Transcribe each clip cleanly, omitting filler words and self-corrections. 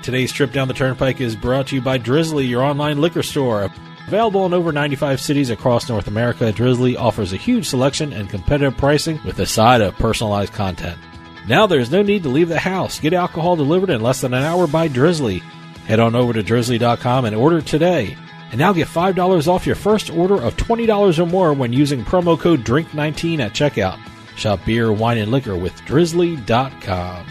Today's trip down the Turnpike is brought to you by Drizzly, your online liquor store. Available in over 95 cities across North America, Drizzly offers a huge selection and competitive pricing with a side of personalized content. Now there's no need to leave the house. Get alcohol delivered in less than an hour by Drizzly. Head on over to drizzly.com and order today. And now get $5 off your first order of $20 or more when using promo code DRINK19 at checkout. Shop beer, wine, and liquor with drizzly.com.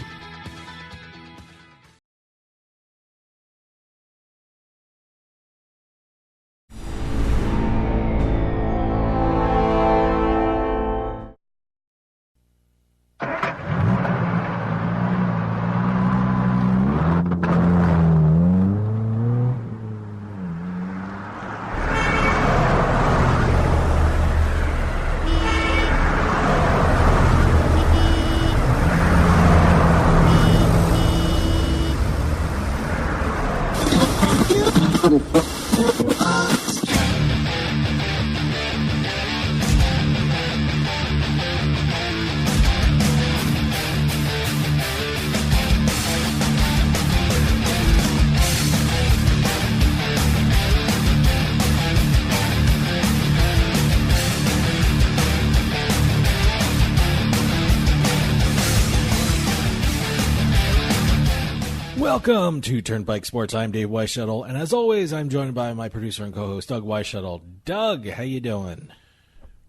Welcome to Turnpike Sports. I'm Dave Weishuttle, and as always, I'm joined by my producer and co-host, Doug Weishuttle. Doug, how you doing?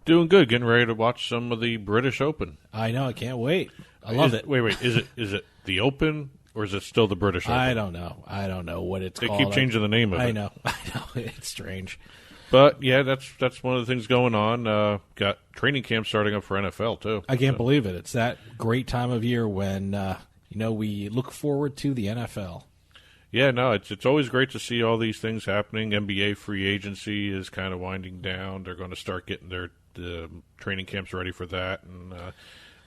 Doing good. Getting ready to watch some of the British Open. I know. I can't wait. I love it. Wait. Is it the Open, or is it still the British Open? I don't know what it's called. They keep changing the name of it. I know. It's strange. But, yeah, that's one of the things going on. Got training camp starting up for NFL, too. I can't believe it. It's that great time of year when we look forward to the NFL. Yeah, no, it's always great to see all these things happening. NBA free agency is kind of winding down. They're going to start getting their training camps ready for that, and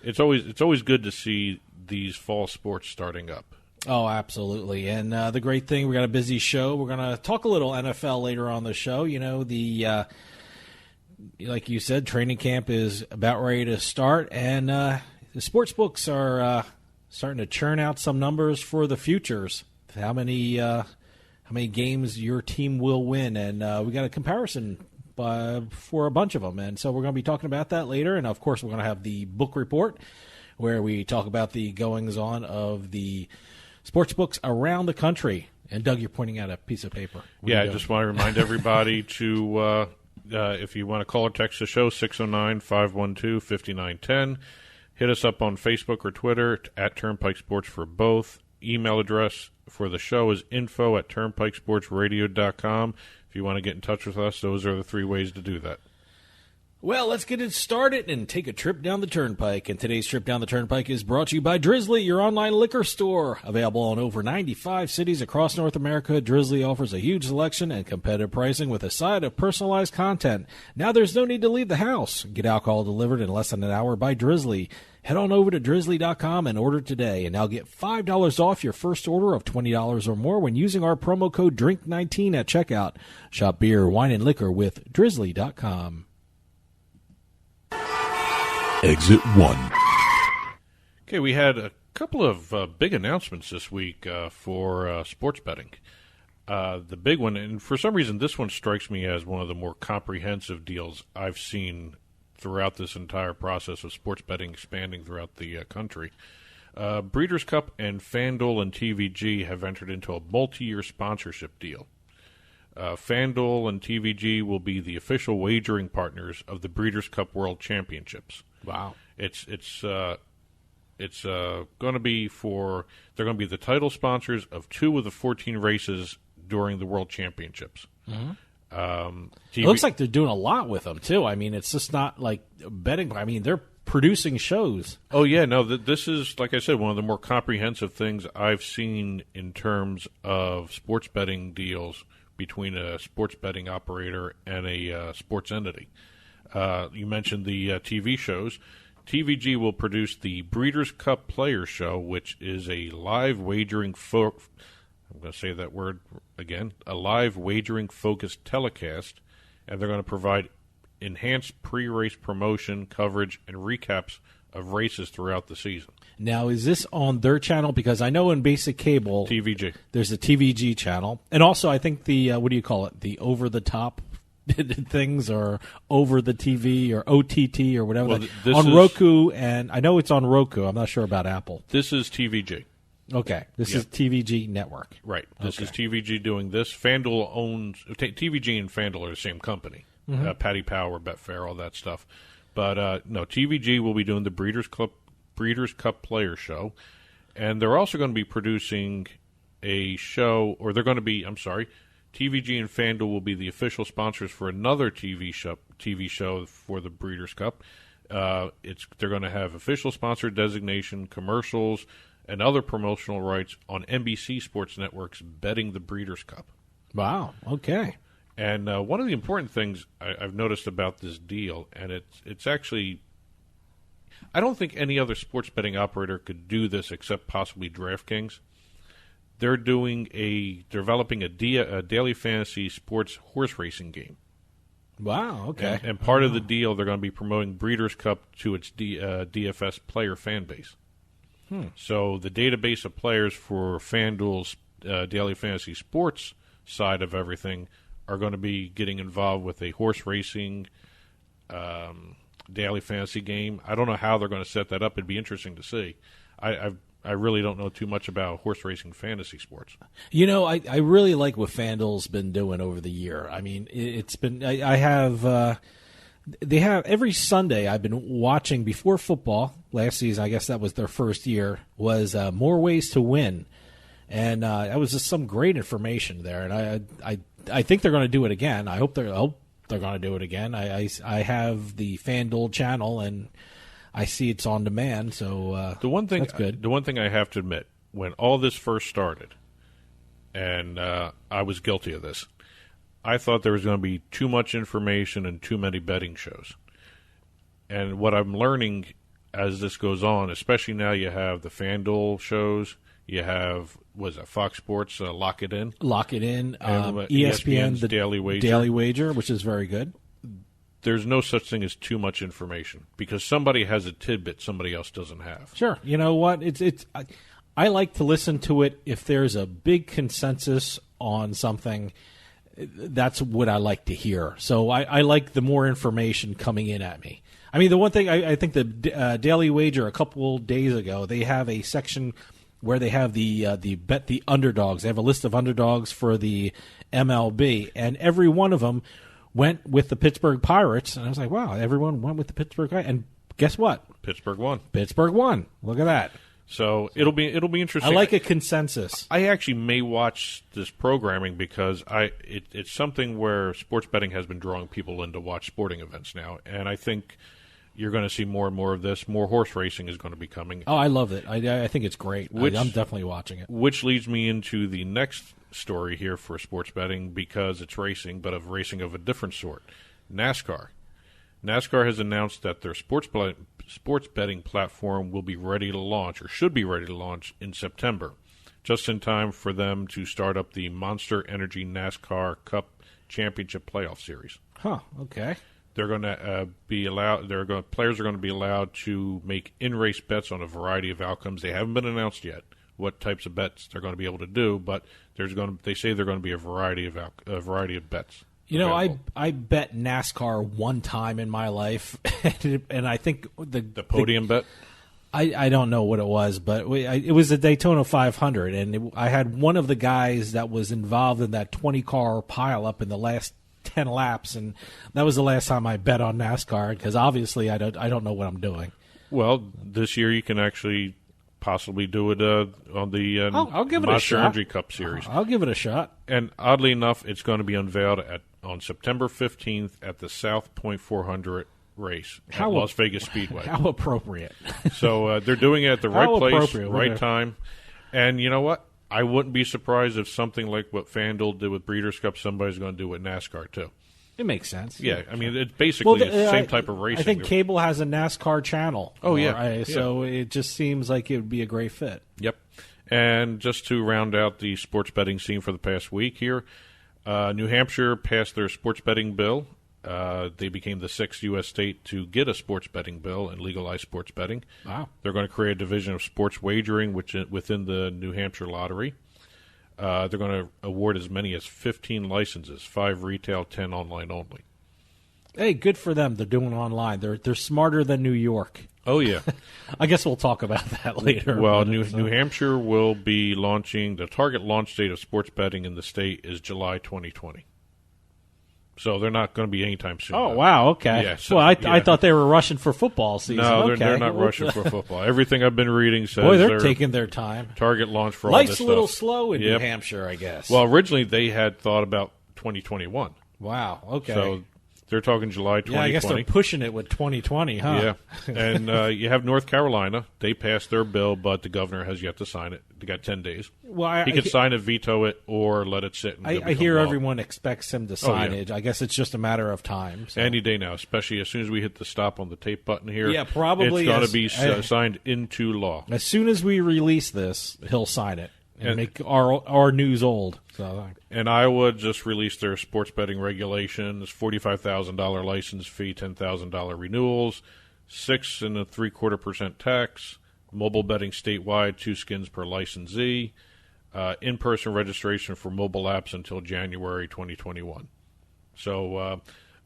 it's always good to see these fall sports starting up. Oh, absolutely. And the great thing, we got a busy show. We're going to talk a little NFL later on the show. Like you said, training camp is about ready to start, and the sports books are starting to churn out some numbers for the futures. How many games your team will win, and we got a comparison for a bunch of them, and so we're going to be talking about that later. And of course, we're going to have the book report, where we talk about the goings-on of the sports books around the country. And Doug, you're pointing out a piece of paper. Yeah, I just want to remind everybody to, if you want to call or text the show, 609-512-5910. Hit us up on Facebook or Twitter at Turnpike Sports for both. Email address for the show is info@turnpikesportsradio.com. If you want to get in touch with us, those are the three ways to do that. Well, let's get it started and take a trip down the Turnpike. And today's trip down the Turnpike is brought to you by Drizzly, your online liquor store. Available in over 95 cities across North America, Drizzly offers a huge selection and competitive pricing with a side of personalized content. Now there's no need to leave the house. Get alcohol delivered in less than an hour by Drizzly. Head on over to drizzly.com and order today. And now get $5 off your first order of $20 or more when using our promo code DRINK19 at checkout. Shop beer, wine, and liquor with drizzly.com. Exit 1. Okay, we had a couple of big announcements this week for sports betting. The big one, and for some reason this one strikes me as one of the more comprehensive deals I've seen throughout this entire process of sports betting expanding throughout the country. Breeders' Cup and FanDuel and TVG have entered into a multi-year sponsorship deal. FanDuel and TVG will be the official wagering partners of the Breeders' Cup World Championships. Wow. It's going to be they're going to be the title sponsors of 2 of the 14 races during the World Championships. Mm-hmm. It looks like they're doing a lot with them, too. I mean, it's just not like betting. I mean, they're producing shows. Oh, yeah. No, this is, like I said, one of the more comprehensive things I've seen in terms of sports betting deals between a sports betting operator and a sports entity. You mentioned the TV shows. TVG will produce the Breeders' Cup Players Show, which is a live wagering I'm going to say that word again, a live wagering-focused telecast, and they're going to provide enhanced pre-race promotion, coverage, and recaps of races throughout the season. Now, is this on their channel? Because I know in basic cable, TVG. there's a TVG channel. And also, I think the, what do you call it? The over-the-top things, or over the TV, or OTT, or whatever. Well, on Roku, and I know it's on Roku. I'm not sure about Apple. This is TVG. Okay. This is TVG Network. Right. This is TVG doing this. FanDuel owns TVG and FanDuel are the same company. Paddy Power, Betfair, all that stuff. But no, TVG will be doing the Breeders' Cup Player Show, and they're also going to be producing a show, or they're going to be. I'm sorry, TVG and FanDuel will be the official sponsors for another TV show for the Breeders' Cup. They're going to have official sponsor designation, commercials, and other promotional rights on NBC Sports Network's Betting the Breeders' Cup. Wow. Okay. And one of the important things I've noticed about this deal, and it's actually, I don't think any other sports betting operator could do this except possibly DraftKings. They're developing a daily fantasy sports horse racing game. Wow. Okay. And part of the deal, they're going to be promoting Breeders' Cup to its DFS player fan base. So the database of players for FanDuel's daily fantasy sports side of everything are going to be getting involved with a horse racing daily fantasy game. I don't know how they're going to set that up. It'd be interesting to see. I really don't know too much about horse racing fantasy sports. You know, I really like what FanDuel's been doing over the year. I mean, it's been I have they have every Sunday I've been watching before football. Last season, I guess that was their first year, was More Ways to Win. And that was just some great information there. And I think they're going to do it again. I hope they're going to do it again. I have the FanDuel channel, and I see it's on demand. So the one thing that's good. The one thing I have to admit, when all this first started, and I was guilty of this, I thought there was going to be too much information and too many betting shows. And what I'm learning as this goes on, especially now you have the FanDuel shows, you have, Fox Sports, Lock It In? Lock It In, And, ESPN, the Daily Wager. Daily Wager, which is very good. There's no such thing as too much information, because somebody has a tidbit somebody else doesn't have. Sure. You know what? I like to listen to it if there's a big consensus on something. That's what I like to hear. So I like the more information coming in at me. I mean, the one thing I think the Daily Wager a couple days ago, they have a section where they have the bet the underdogs. They have a list of underdogs for the MLB, and every one of them went with the Pittsburgh Pirates. And I was like, wow, everyone went with the Pittsburgh Pirates. And guess what? Pittsburgh won. Pittsburgh won. Look at that. So it'll be interesting. I like a consensus. I actually may watch this programming because it's something where sports betting has been drawing people in to watch sporting events now, and I think you're going to see more and more of this. More horse racing is going to be coming. Oh, I love it. I think it's great. I'm definitely watching it. Which leads me into the next story here for sports betting, because it's racing, but of racing of a different sort. NASCAR. NASCAR has announced that their sports betting platform will be ready to launch, or should be ready to launch, in September, just in time for them to start up the Monster Energy NASCAR Cup Championship Playoff Series. Huh, okay. They're going to be allowed. Players are going to be allowed to make in-race bets on a variety of outcomes. They haven't been announced yet what types of bets they're going to be able to do, but they say they're going to be a variety of bets. You know, I bet NASCAR one time in my life, and I think the podium bet. I don't know what it was, but it was a Daytona 500, and I had one of the guys that was involved in that 20-car pileup in the last 10 laps, and that was the last time I bet on NASCAR, because obviously I don't know what I'm doing. Well, this year you can actually possibly do it on the I'll give it a Monster shot. Energy Cup Series. I'll give it a shot. And oddly enough, it's going to be unveiled on September 15th at the South Point 400 race at Las Vegas Speedway. How appropriate. So they're doing it at the right place, right Whatever. time. And you know what? I wouldn't be surprised if something like what FanDuel did with Breeders' Cup, somebody's going to do with NASCAR too. It makes sense. Yeah, I mean, it's basically the same type of racing. I think cable has a NASCAR channel. Oh, yeah. So it just seems like it would be a great fit. Yep. And just to round out the sports betting scene for the past week here, New Hampshire passed their sports betting bill They became the 6th U.S. state to get a sports betting bill and legalize sports betting. Wow. They're going to create a division of sports wagering within the New Hampshire lottery. They're going to award as many as 15 licenses, 5 retail, 10 online only. Hey, good for them. They're doing online. They're smarter than New York. Oh, yeah. I guess we'll talk about that later. Well, New Hampshire will be launching, the target launch date of sports betting in the state is July 2020. So they're not going to be anytime soon. Oh, wow, okay. Yeah, so, well, I thought they were rushing for football season. No, okay. they're not rushing for football. Everything I've been reading says Boy, they're taking their time. Target launch for all Life's this a little stuff. slow in New Hampshire, I guess. Well, originally they had thought about 2021. Wow, okay. So they're talking July 2020. Yeah, I guess they're pushing it with 2020, huh? Yeah. And you have North Carolina. They passed their bill, but the governor has yet to sign it. They got 10 days. Well, he could sign it, veto it, or let it sit. And I hear law. everyone expects him to sign it. I guess it's just a matter of time. So. Any day now, especially as soon as we hit the stop on the tape button here. Yeah, probably. It's going to be signed into law. As soon as we release this, he'll sign it and make our news old. So. And Iowa just released their sports betting regulations: $45,000 license fee, $10,000 renewals, 6.75% tax, mobile betting statewide, 2 skins per licensee, in-person registration for mobile apps until January 2021. So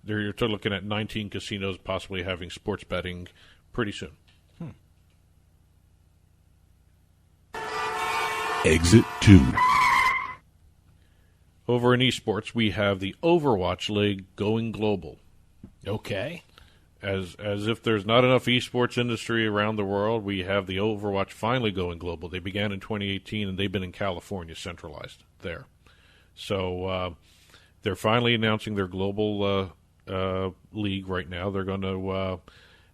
you're looking at 19 casinos possibly having sports betting pretty soon. Exit 2. Over in esports, we have the Overwatch League going global. Okay. As if there's not enough esports industry around the world, we have the Overwatch finally going global. They began in 2018, and they've been in California, centralized there. So they're finally announcing their global league right now. They're going to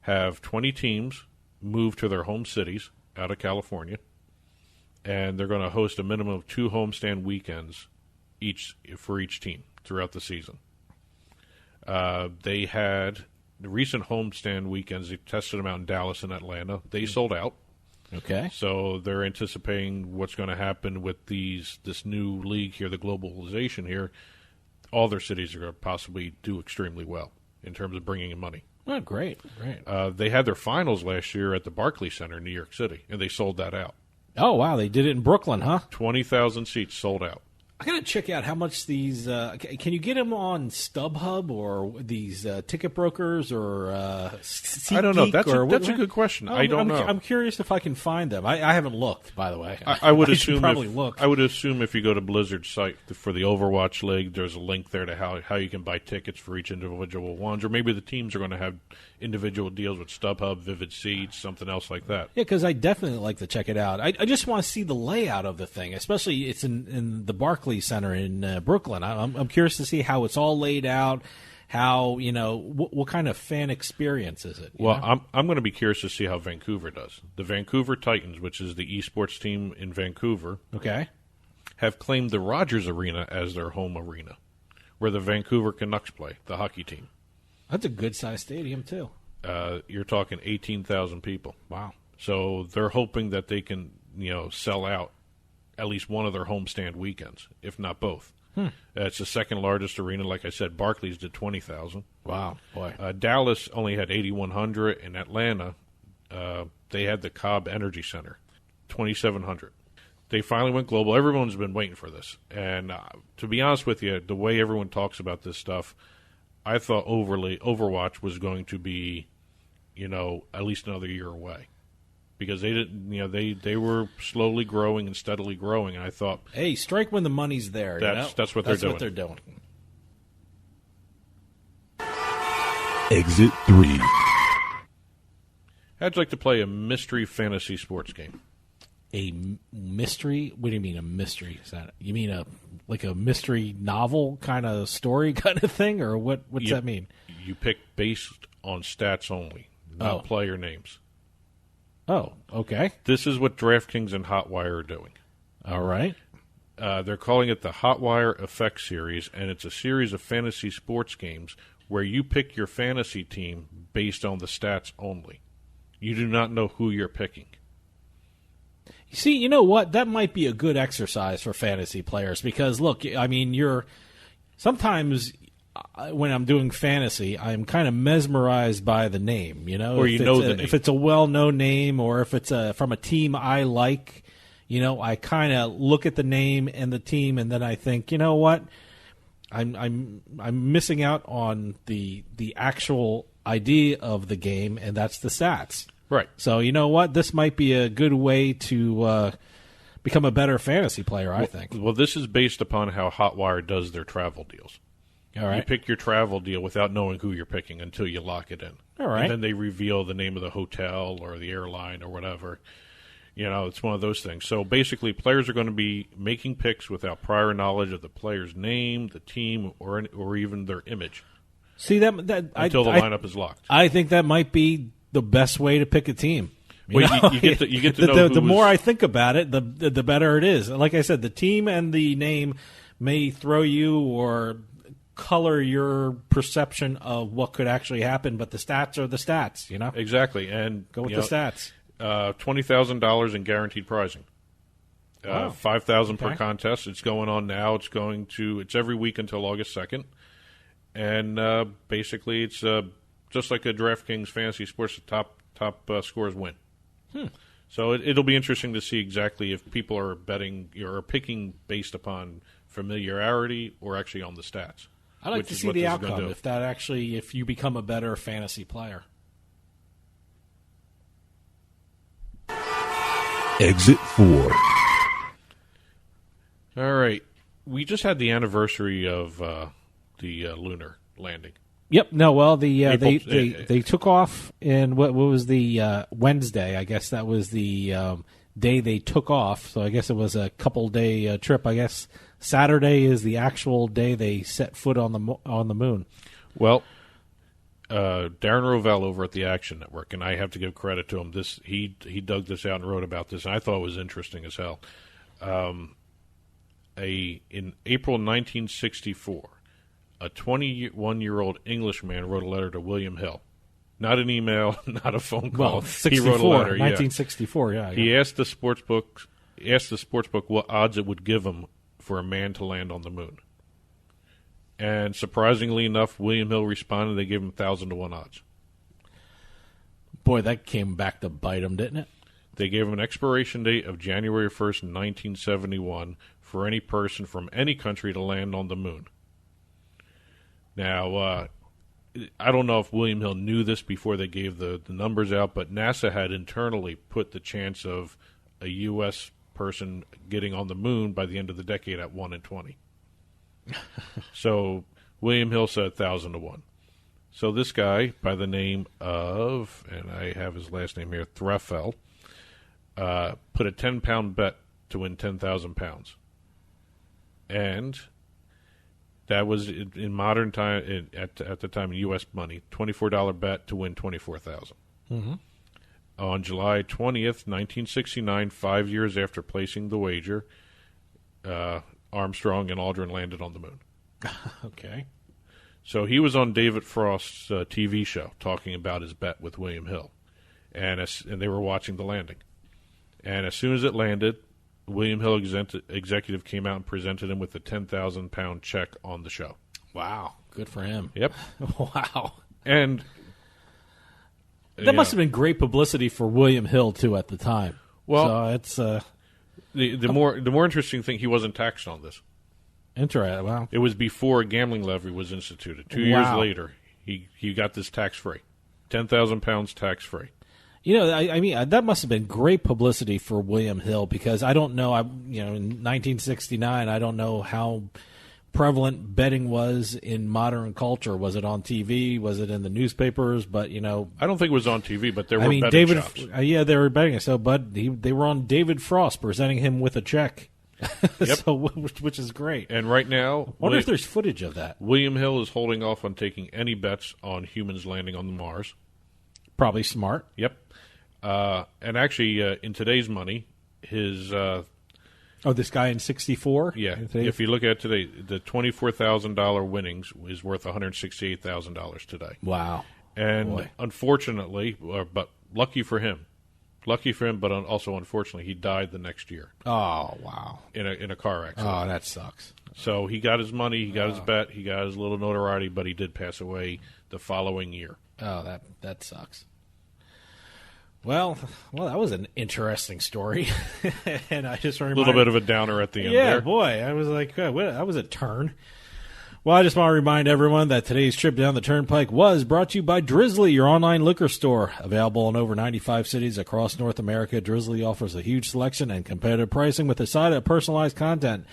have 20 teams move to their home cities out of California, and they're going to host a minimum of 2 homestand weekends for each team throughout the season. They had the recent homestand weekends. They tested them out in Dallas and Atlanta. They sold out. Okay. So they're anticipating what's going to happen with this new league here, the globalization here. All their cities are going to possibly do extremely well in terms of bringing in money. Oh, great. They had their finals last year at the Barclays Center in New York City, and they sold that out. Oh, wow. They did it in Brooklyn, huh? 20,000 seats sold out. I got to check out how much these can you get them on StubHub or these ticket brokers or SeatGeek? I don't know. That's a good question. I don't know. I'm curious if I can find them. I haven't looked, by the way. I would assume probably look. I would assume if you go to Blizzard's site for the Overwatch League, there's a link there to how you can buy tickets for each individual ones, or maybe the teams are going to have individual deals with StubHub, Vivid Seats, something else like that. Yeah, because I definitely like to check it out. I just want to see the layout of the thing, especially it's in the Barclays Center in Brooklyn. I'm curious to see how it's all laid out. How what kind of fan experience is it? Well, I'm going to be curious to see how Vancouver does. The Vancouver Titans, which is the esports team in Vancouver, have claimed the Rogers Arena as their home arena, where the Vancouver Canucks play, the hockey team. That's a good-sized stadium, too. You're talking 18,000 people. Wow. So they're hoping that they can, sell out at least one of their homestand weekends, if not both. It's the second largest arena. Like I said, Barclays did 20,000. Wow, boy. Dallas only had 8,100. In Atlanta, they had the Cobb Energy Center, 2,700. They finally went global. Everyone's been waiting for this. And to be honest with you, the way everyone talks about this stuff, I thought Overwatch was going to be, at least another year away, because they didn't, they were slowly growing and steadily growing. And I thought, hey, strike when the money's there. That's what they're doing. That's what they're doing. Exit 3. How'd you like to play a mystery fantasy sports game? A mystery? What do you mean a mystery? Is that you mean a mystery novel kind of story kind of thing, or what's that mean? You pick based on stats only, not player names. Oh, okay. This is what DraftKings and Hotwire are doing. All right. They're calling it the Hotwire Effect Series, and it's a series of fantasy sports games where you pick your fantasy team based on the stats only. You do not know who you're picking. See, you know what? That might be a good exercise for fantasy players because, look, I mean, sometimes when I'm doing fantasy, I'm kind of mesmerized by the name, Or if the name. If it's a well-known name or if it's from a team I like, I kind of look at the name and the team, and then I think, you know what, I'm missing out on the actual idea of the game, and that's the stats. Right. So you know what, this might be a good way to become a better fantasy player, I think. Well, this is based upon how Hotwire does their travel deals. All right. You pick your travel deal without knowing who you're picking until you lock it in. All right. And then they reveal the name of the hotel or the airline or whatever. It's one of those things. So basically, players are going to be making picks without prior knowledge of the player's name, the team, or even their image. See that until the lineup is locked. I think that might be the best way to pick a team. You get to know the more I think about it, the better it is. Like I said, the team and the name may throw you or color your perception of what could actually happen, but the stats are the stats, Exactly, and go with the stats. $20,000 in guaranteed prizing. $5,000 per contest. It's going on now. It's every week until August 2nd, and basically it's just like a DraftKings Fantasy Sports. The top scores win. So it'll be interesting to see exactly if people are betting or picking based upon familiarity or actually on the stats. I'd like to see the outcome if you become a better fantasy player. Exit 4. All right. We just had the anniversary of the lunar landing. Yep. No. Well, they took off in what was the Wednesday? I guess that was the day they took off. So I guess it was a couple day trip. I guess Saturday is the actual day they set foot on the moon. Well, Darren Rovell over at the Action Network, and I have to give credit to him. He dug this out and wrote about this, and I thought it was interesting as hell. In April 1964, a 21-year-old Englishman wrote a letter to William Hill. Not an email, not a phone call. Well, 64, he wrote a letter. 1964, yeah. He asked the sportsbook what odds it would give him for a man to land on the moon. And surprisingly enough, William Hill responded. They gave him 1,000 to 1 odds. Boy, that came back to bite him, didn't it? They gave him an expiration date of January 1st, 1971 for any person from any country to land on the moon. Now, I don't know if William Hill knew this before they gave the numbers out, but NASA had internally put the chance of a U.S. person getting on the moon by the end of the decade at 1 in 20. So William Hill said 1,000 to 1. So this guy by the name of, and I have his last name here, Threffel, put a 10-pound bet to win 10,000 pounds. And that was in modern time, at the time in U.S. money, $24 bet to win $24,000. Mm-hmm. On July 20th, 1969, 5 years after placing the wager, Armstrong and Aldrin landed on the moon. Okay. So he was on David Frost's TV show talking about his bet with William Hill, and they were watching the landing. And as soon as it landed, William Hill executive came out and presented him with a 10,000-pound check on the show. Wow. Good for him. Yep. Wow. And that must have been great publicity for William Hill, too, at the time. Well, so it's the more interesting thing, he wasn't taxed on this. Interesting. Wow. It was before a gambling levy was instituted. 2 years later, he got this tax-free. 10,000 pounds tax-free. You know, I mean, that must have been great publicity for William Hill, because I don't know, in 1969, I don't know how prevalent betting was in modern culture. Was it on TV? Was it in the newspapers? But, I don't think it was on TV, but there were betting David, shops. Yeah, they were betting. So, but they were on David Frost presenting him with a check. Yep. So, which is great. And right now, I wonder if there's footage of that. William Hill is holding off on taking any bets on humans landing on Mars. Probably smart. Yep. And actually, in today's money, his... this guy in 64? Yeah. If you look at today, the $24,000 winnings is worth $168,000 today. Wow. And Boy. unfortunately, but lucky for him, Lucky for him, but also unfortunately, he died the next year. Oh, wow. In a car accident. Oh, that sucks. So he got his money, he got his bet, he got his little notoriety, but he did pass away the following year. Oh, that sucks. Well, that was an interesting story, and I just reminded, a little bit of a downer at the end. Yeah, there. boy, I was like, that was a turn. Well, I just want to remind everyone that today's trip down the Turnpike was brought to you by Drizzly, your online liquor store. Available in over 95 cities across North America, Drizzly offers a huge selection and competitive pricing with a side of personalized content.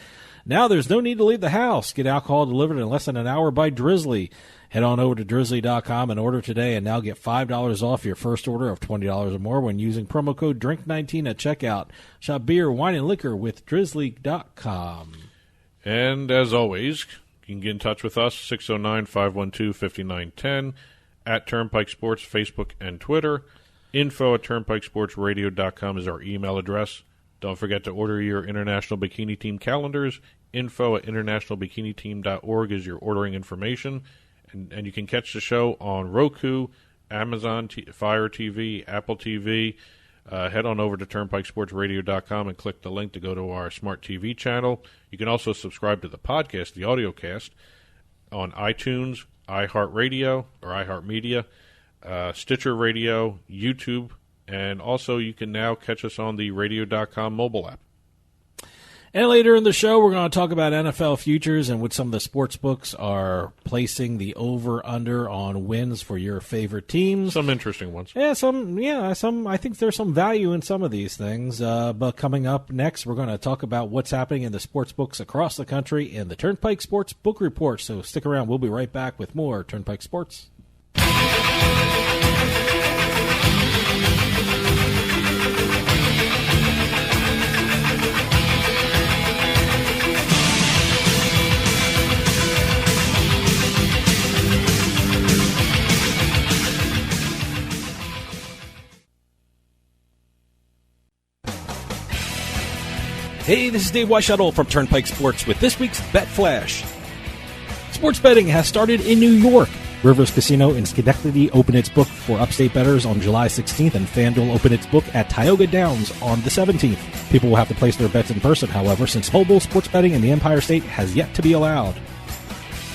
Now there's no need to leave the house. Get alcohol delivered in less than an hour by Drizzly. Head on over to drizzly.com and order today and now get $5 off your first order of $20 or more when using promo code DRINK19 at checkout. Shop beer, wine, and liquor with drizzly.com. And as always, you can get in touch with us, 609-512-5910, at Turnpike Sports, Facebook and Twitter. info@turnpikesportsradio.com is our email address. Don't forget to order your International Bikini Team calendars. info@internationalbikini-team.org is your ordering information. And you can catch the show on Roku, Amazon Fire TV, Apple TV. Head on over to turnpikesportsradio.com and click the link to go to our Smart TV channel. You can also subscribe to the podcast, the audio cast, on iTunes, iHeartRadio, or iHeartMedia, Stitcher Radio, YouTube, and also you can now catch us on the radio.com mobile app. And later in the show, we're going to talk about NFL futures and what some of the sports books are placing the over-under on wins for your favorite teams. Some interesting ones. Some. I think there's some value in some of these things. But coming up next, we're going to talk about what's happening in the sports books across the country in the Turnpike Sports Book Report. So stick around. We'll be right back with more Turnpike Sports. Hey, this is Dave Weishuttle from Turnpike Sports with this week's Bet Flash. Sports betting has started in New York. Rivers Casino in Schenectady opened its book for upstate bettors on July 16th, and FanDuel opened its book at Tioga Downs on the 17th. People will have to place their bets in person, however, since mobile sports betting in the Empire State has yet to be allowed.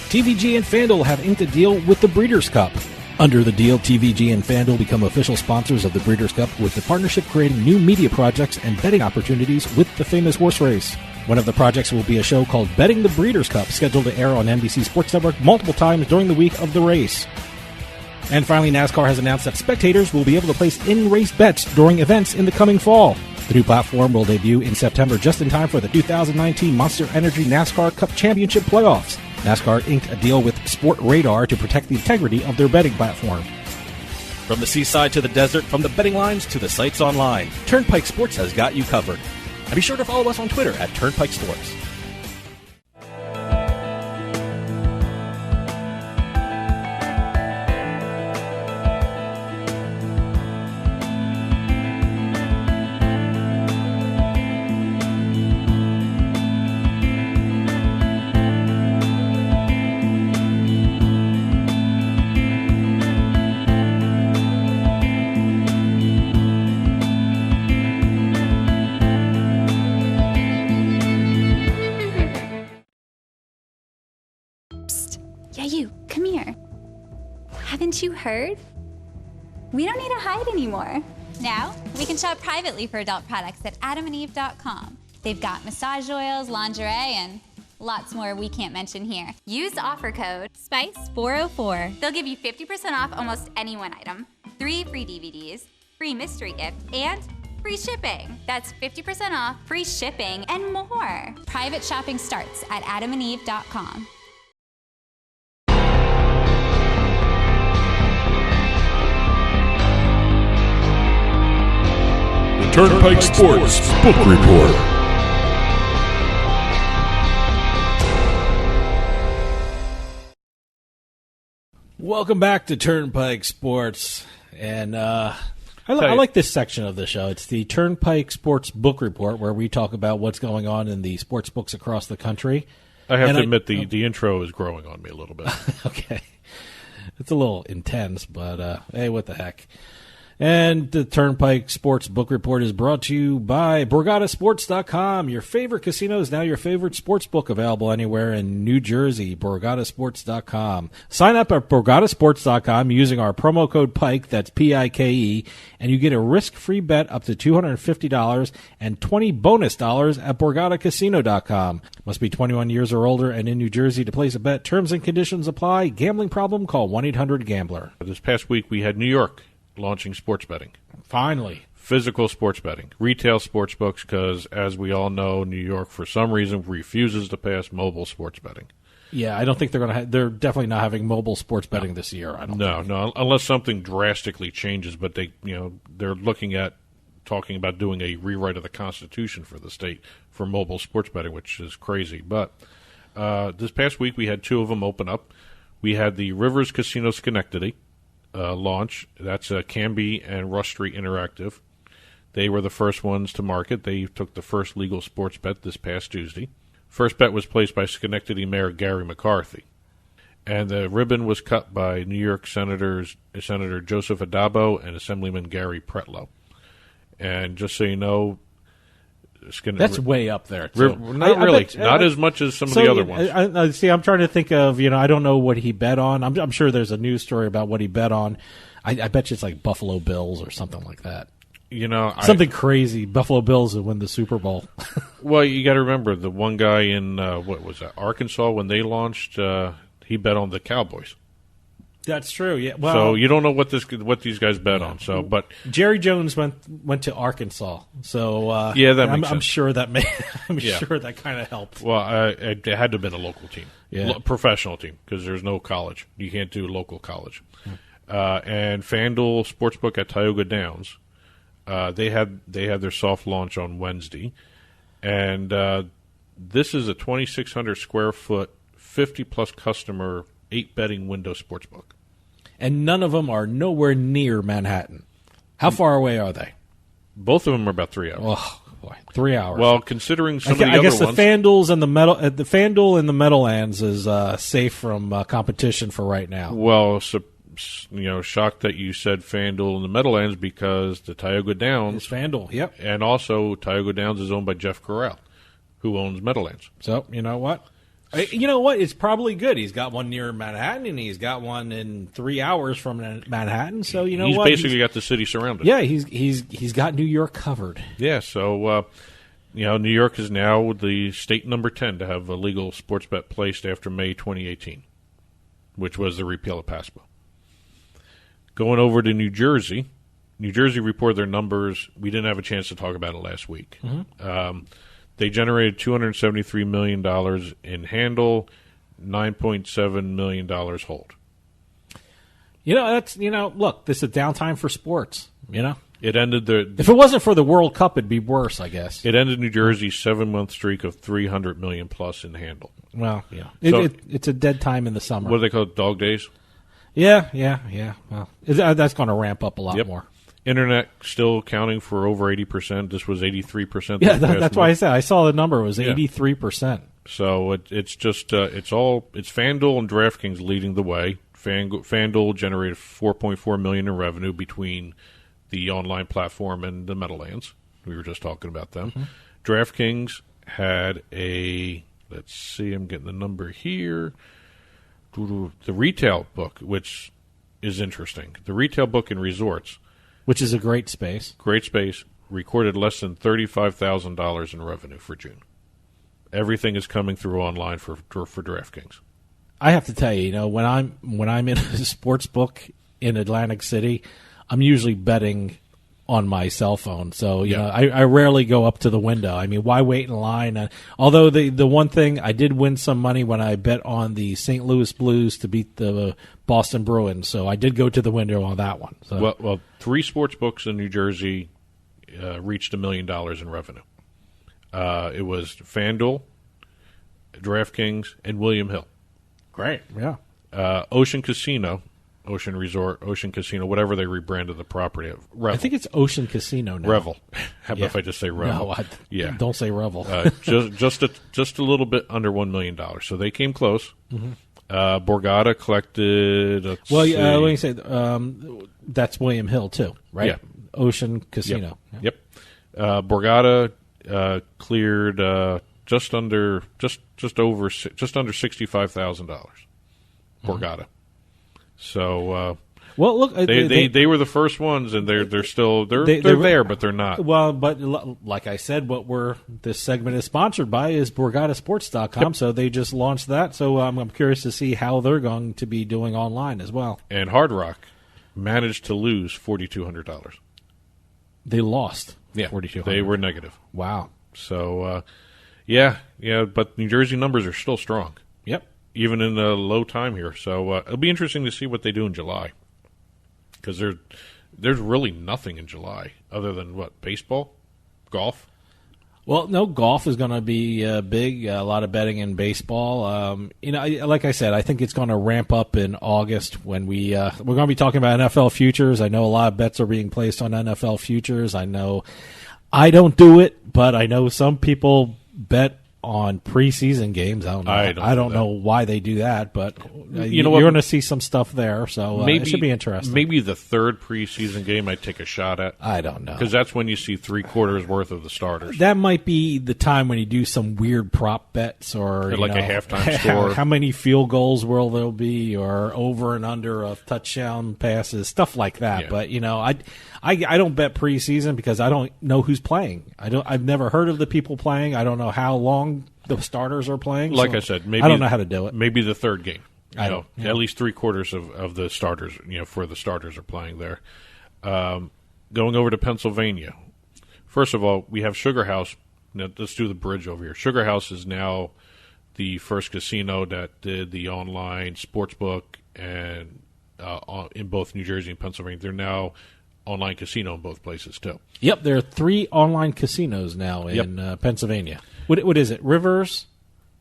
TVG and FanDuel have inked a deal with the Breeders' Cup. Under the deal, TVG and FanDuel become official sponsors of the Breeders' Cup, with the partnership creating new media projects and betting opportunities with the famous horse race. One of the projects will be a show called Betting the Breeders' Cup, scheduled to air on NBC Sports Network multiple times during the week of the race. And finally, NASCAR has announced that spectators will be able to place in-race bets during events in the coming fall. The new platform will debut in September, just in time for the 2019 Monster Energy NASCAR Cup Championship playoffs. NASCAR inked a deal with Sport Radar to protect the integrity of their betting platform. From the seaside to the desert, from the betting lines to the sites online, Turnpike Sports has got you covered. And be sure to follow us on Twitter at Turnpike Sports. Haven't you heard? We don't need to hide anymore. Now, we can shop privately for adult products at adamandeve.com. They've got massage oils, lingerie, and lots more we can't mention here. Use offer code SPICE404. They'll give you 50% off almost any one item, 3 free DVDs, free mystery gift, and free shipping. That's 50% off, free shipping, and more. Private shopping starts at adamandeve.com. Turnpike Sports Book Report. Welcome back to Turnpike Sports, and I like this section of the show. It's the Turnpike Sports Book Report, where we talk about what's going on in the sports books across the country. I have to admit, the intro is growing on me a little bit. Okay. It's a little intense, but hey, what the heck. And the Turnpike Sports Book Report is brought to you by BorgataSports.com. Your favorite casino is now your favorite sports book, available anywhere in New Jersey. BorgataSports.com. Sign up at BorgataSports.com using our promo code PIKE, that's P-I-K-E, and you get a risk-free bet up to $250 and 20 bonus dollars at BorgataCasino.com. Must be 21 years or older and in New Jersey to place a bet. Terms and conditions apply. Gambling problem? Call 1-800-GAMBLER. This past week we had New York launching sports betting. Finally. Physical sports betting. Retail sports books, because as we all know, New York for some reason refuses to pass mobile sports betting. Yeah, I don't think they're going to. They're definitely not having mobile sports betting this year. I don't. No, unless something drastically changes. But they're looking at talking about doing a rewrite of the Constitution for the state for mobile sports betting, which is crazy. But this past week we had two of them open up. We had the Rivers Casino Schenectady launch. That's Canby and Rush Street Interactive. They were the first ones to market. They took the first legal sports bet this past Tuesday. First bet was placed by Schenectady Mayor Gary McCarthy. And the ribbon was cut by New York Senator Joseph Adabo and Assemblyman Gary Pretlow. And just so you know, that's way up there, too. Not really. Not as much as some of the other ones. See, I'm trying to think of, I don't know what he bet on. I'm sure there's a news story about what he bet on. I bet you it's like Buffalo Bills or something like that. Something crazy. Buffalo Bills would win the Super Bowl. Well, you got to remember, the one guy in, Arkansas, when they launched, he bet on the Cowboys. That's true. Yeah. Well, so you don't know what these guys bet on. So, but Jerry Jones went to Arkansas. So that makes sense. I'm sure that sure that kind of helped. Well, it had to have been a local team, professional team, because there's no college. You can't do local college. And FanDuel Sportsbook at Tioga Downs, they had their soft launch on Wednesday, and this is a 2,600 square foot, 50+ customer 8 betting window sportsbook. And none of them are nowhere near Manhattan. How far away are they? Both of them are about 3 hours. Oh, boy, 3 hours. Well, considering some of the other ones. I guess the FanDuel's and the FanDuel in the Meadowlands is safe from competition for right now. Well, shocked that you said FanDuel in the Meadowlands, because the Tioga Downs. It's FanDuel, yep. And also, Tioga Downs is owned by Jeff Corral, who owns Meadowlands. So, you know what? It's probably good. He's got one near Manhattan, and he's got one in 3 hours from Manhattan. So he's basically got the city surrounded. Yeah, he's got New York covered. Yeah. So New York is now the state number 10 to have a legal sports bet placed after May 2018, which was the repeal of PASPA. Going over to New Jersey. New Jersey reported their numbers. We didn't have a chance to talk about it last week. Mm-hmm. They generated $273 million in handle, $9.7 million hold. Look, this is a downtime for sports, It ended if it wasn't for the World Cup, it'd be worse, I guess. It ended New Jersey's 7-month streak of $300 million plus in handle. Well, yeah. It's a dead time in the summer. What do they call it, dog days? Yeah. Well, that's going to ramp up a lot more. Internet still accounting for over 80%. This was 83%. Yeah, that's why I said I saw the number. It was 83%. So it's just it's FanDuel and DraftKings leading the way. FanDuel generated $4.4 million in revenue between the online platform and the Meadowlands. We were just talking about them. Mm-hmm. DraftKings had let's see, I'm getting the number here. The retail book, which is interesting. The retail book in resorts. Which is a great space. Great space. Recorded less than $35,000 in revenue for June. Everything is coming through online for DraftKings. I have to tell you, when I'm in a sports book in Atlantic City, I'm usually betting on my cell phone. So, I rarely go up to the window. I mean, why wait in line? Although the one thing, I did win some money when I bet on the St. Louis Blues to beat the Boston Bruins. So I did go to the window on that one. So. Well, 3 sports books in New Jersey reached $1 million in revenue. It was FanDuel, DraftKings, and William Hill. Great, yeah. Ocean Casino, Ocean Resort, Ocean Casino, whatever they rebranded the property of. Revel. I think it's Ocean Casino now. Revel. How about if I just say Revel? No, don't say Revel. just a little bit under $1 million. So they came close. Mm-hmm. Borgata collected. Let me say that's William Hill too, right? Yeah. Ocean Casino. Yep. Borgata cleared just under $65,000. Borgata. So. Well, look, they were the first ones, and they're still there, but they're not. Well, but like I said, this segment is sponsored by is BorgataSports.com, Yep. so they just launched that. So I'm curious to see how they're going to be doing online as well. And Hard Rock managed to lose $4,200. They lost. Yeah, $4,200. they were negative. Wow. So, yeah, but New Jersey numbers are still strong. Yep. Even in a low time here. So it'll be interesting to see what they do in July. Because there's really nothing in July other than, baseball, golf? Well, no, golf is going to be big. A lot of betting in baseball. Like I said, I think it's going to ramp up in August when we're going to be talking about NFL futures. I know a lot of bets are being placed on NFL futures. I know I don't do it, but I know some people bet on preseason games. I don't know why they do that, but you're going to see some stuff there, so it should be interesting. Maybe the third preseason game I'd take a shot at. I don't know. Because that's when you see 3/4 worth of the starters. That might be the time when you do some weird prop bets or a halftime score. How many field goals will there be, or over and under of touchdown passes, stuff like that. Yeah. But I don't bet preseason because I don't know who's playing. I've never heard of the people playing. I don't know how long the starters are playing. Like I said, maybe I don't know how to do it. Maybe the third game. Yeah. At least 3/4 of the starters, for the starters are playing there. Going over to Pennsylvania. First of all, we have Sugar House. Now, let's do the bridge over here. Sugar House is now the first casino that did the online sportsbook and in both New Jersey and Pennsylvania. They're now online casino in both places too. Yep, there are 3 online casinos now in Pennsylvania. What is it? Rivers?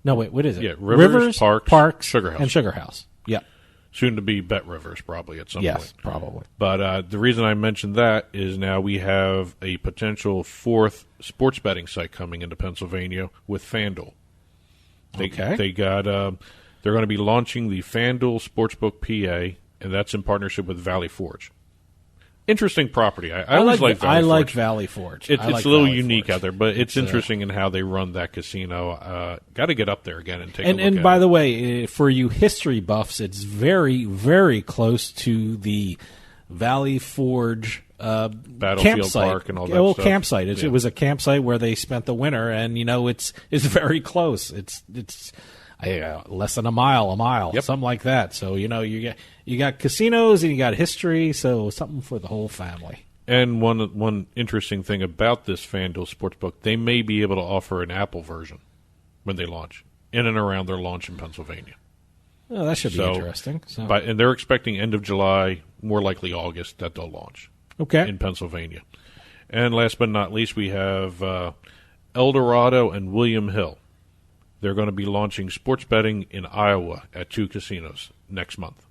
No, wait. What is it? Yeah, Rivers, Parks, Sugar House, and Sugar House. Yeah, soon to be Bet Rivers probably at some point. Yes, probably. But the reason I mentioned that is now we have a potential 4th sports betting site coming into Pennsylvania with FanDuel. They got. They're going to be launching the FanDuel Sportsbook PA, and that's in partnership with Valley Forge. Interesting property. I always like Valley Forge. I like Valley Forge. It's a little unique out there, but it's interesting in how they run that casino. Got to get up there again and take a look at it. And by the way, for you history buffs, it's very, very close to the Valley Forge Battlefield campsite. Park and all that stuff. Campsite. It was a campsite where they spent the winter, and it's very close. It's less than a mile, something like that. So you got casinos and you got history, so something for the whole family. And one interesting thing about this FanDuel Sportsbook, they may be able to offer an Apple version when they launch, in and around their launch in Pennsylvania. Oh, that should be interesting. And they're expecting end of July, more likely August, that they'll launch in Pennsylvania. And last but not least, we have El Dorado and William Hill. They're going to be launching sports betting in Iowa at 2 casinos next month.